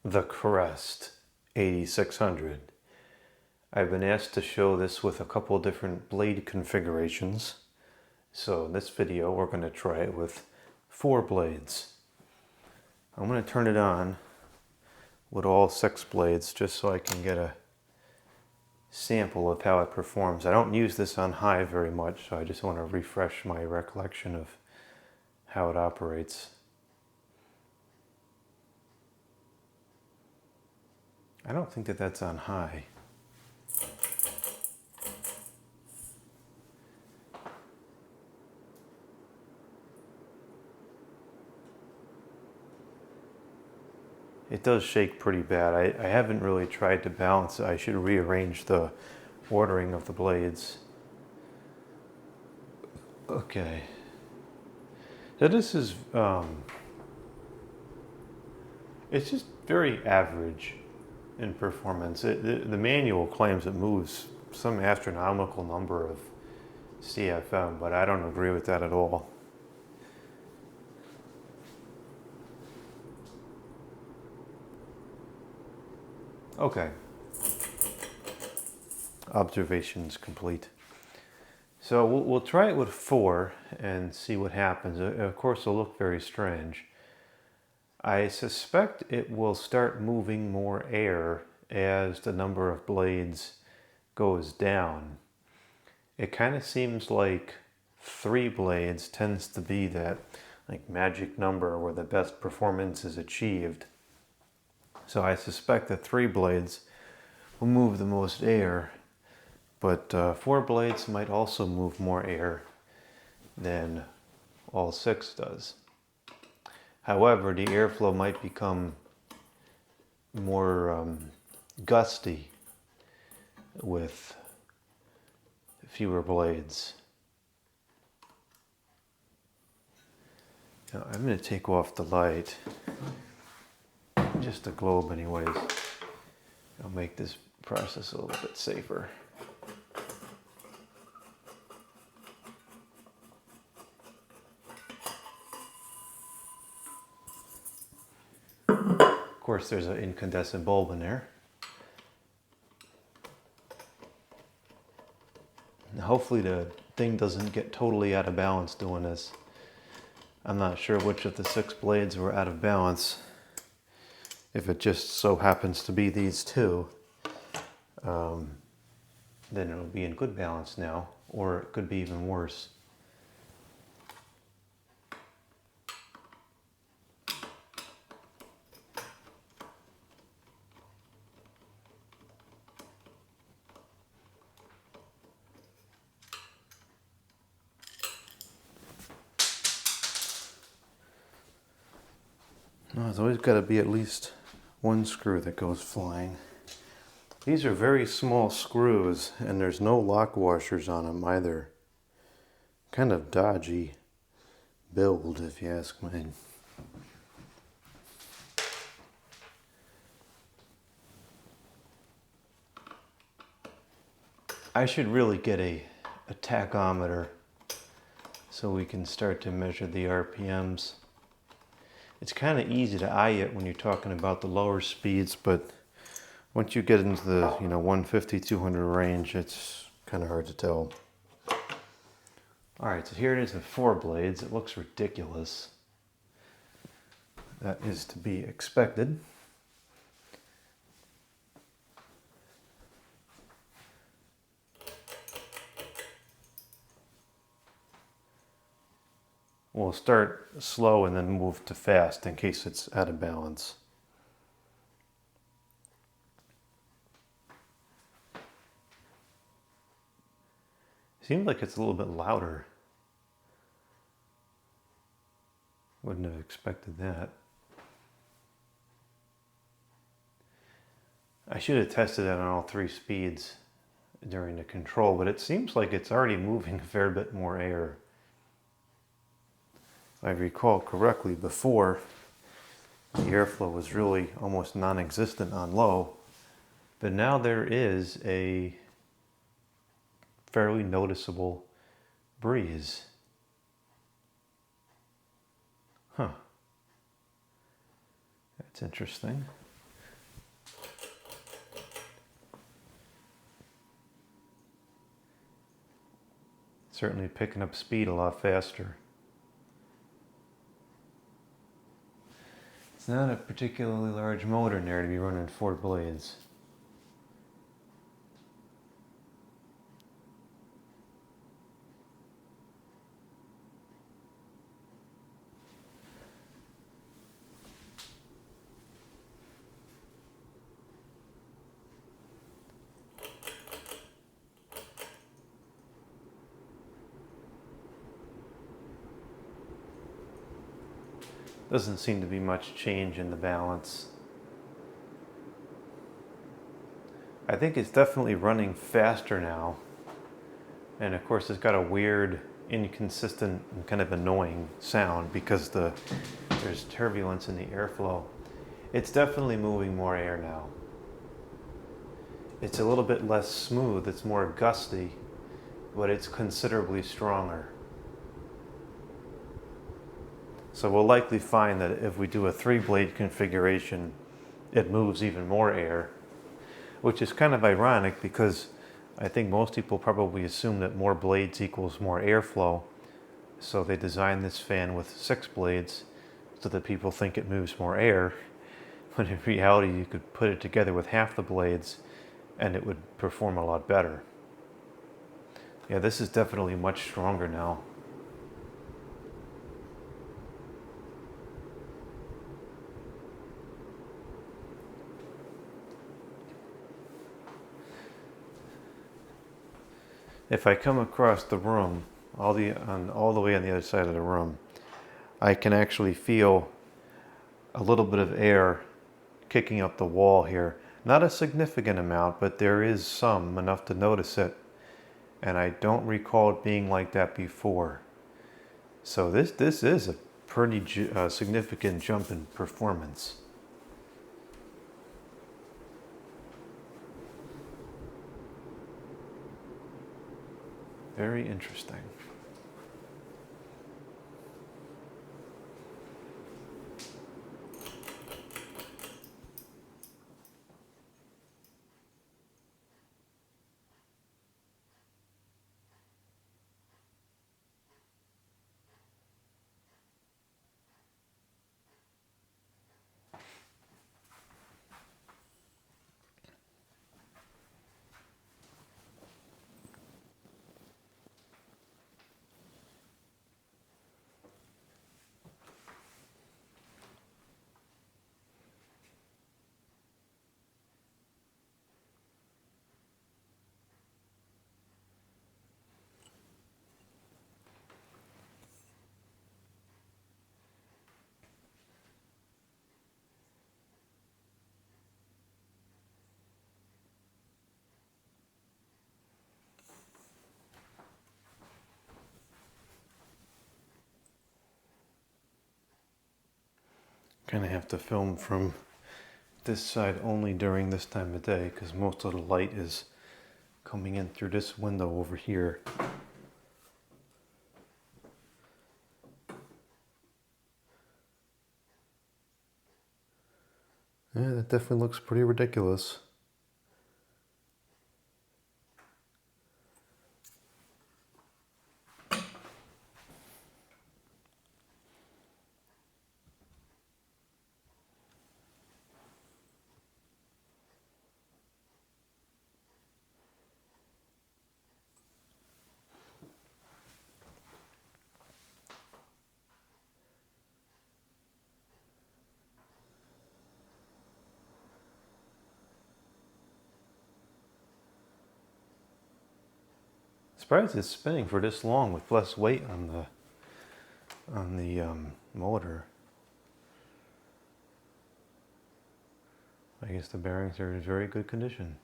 the Crest 8600. I've been asked to show this with a couple different blade configurations. So in this video we're going to try it with 4 blades. I'm going to turn it on with all 6 blades just so I can get a sample of how it performs. I don't use this on high very much, so I just want to refresh my recollection of how it operates. I don't think that that's on high. It does shake pretty bad. I haven't really tried to balance it. I should rearrange the ordering of the blades. Okay. So this is, it's just very average in performance. The manual claims it moves some astronomical number of CFM, but I don't agree with that at all. Okay. Observations complete. So we'll try it with 4 and see what happens. Of course, it'll look very strange. I suspect it will start moving more air as the number of blades goes down. It kind of seems like 3 blades tends to be that magic number where the best performance is achieved. So I suspect that 3 blades will move the most air, but 4 blades might also move more air than all 6 does. However, the airflow might become more gusty with fewer blades. Now, I'm going to take off the light, just the globe anyways. I'll make this process a little bit safer. Of course, there's an incandescent bulb in there. And hopefully the thing doesn't get totally out of balance doing this. I'm not sure which of the 6 blades were out of balance. If it just so happens to be these 2, then it'll be in good balance now, or it could be even worse. Well, there's always got to be at least 1 screw that goes flying. These are very small screws, and there's no lock washers on them either. Kind of dodgy build, if you ask me. I should really get a tachometer so we can start to measure the RPMs. It's kind of easy to eye it when you're talking about the lower speeds, but once you get into the 150, 200 range, it's kind of hard to tell. All right, so here it is with 4 blades. It looks ridiculous. That is to be expected. We'll start slow and then move to fast in case it's out of balance. Seems like it's a little bit louder. Wouldn't have expected that. I should have tested it on all 3 speeds during the control, but it seems like it's already moving a fair bit more air. If I recall correctly, before the airflow was really almost non-existent on low, but now there is a fairly noticeable breeze. Huh. That's interesting. certainly picking up speed a lot faster. It's not a particularly large motor in there to be running 4 blades. Doesn't seem to be much change in the balance. I think it's definitely running faster now. And of course it's got a weird, inconsistent, and kind of annoying sound because there's turbulence in the airflow. It's definitely moving more air now. It's a little bit less smooth, it's more gusty, but it's considerably stronger. So we'll likely find that if we do a 3-blade configuration, it moves even more air, which is kind of ironic because I think most people probably assume that more blades equals more airflow. So they designed this fan with 6 blades so that people think it moves more air, when in reality you could put it together with half the blades and it would perform a lot better. Yeah, this is definitely much stronger now. If I come across the room, all the way on the other side of the room, I can actually feel a little bit of air kicking up the wall here. Not a significant amount, but there is some, enough to notice it. And I don't recall it being like that before. So this is a pretty significant jump in performance. Very interesting. Kind of have to film from this side only during this time of day because most of the light is coming in through this window over here. Yeah, that definitely looks pretty ridiculous. Surprised it's spinning for this long with less weight on the motor. I guess the bearings are in very good condition.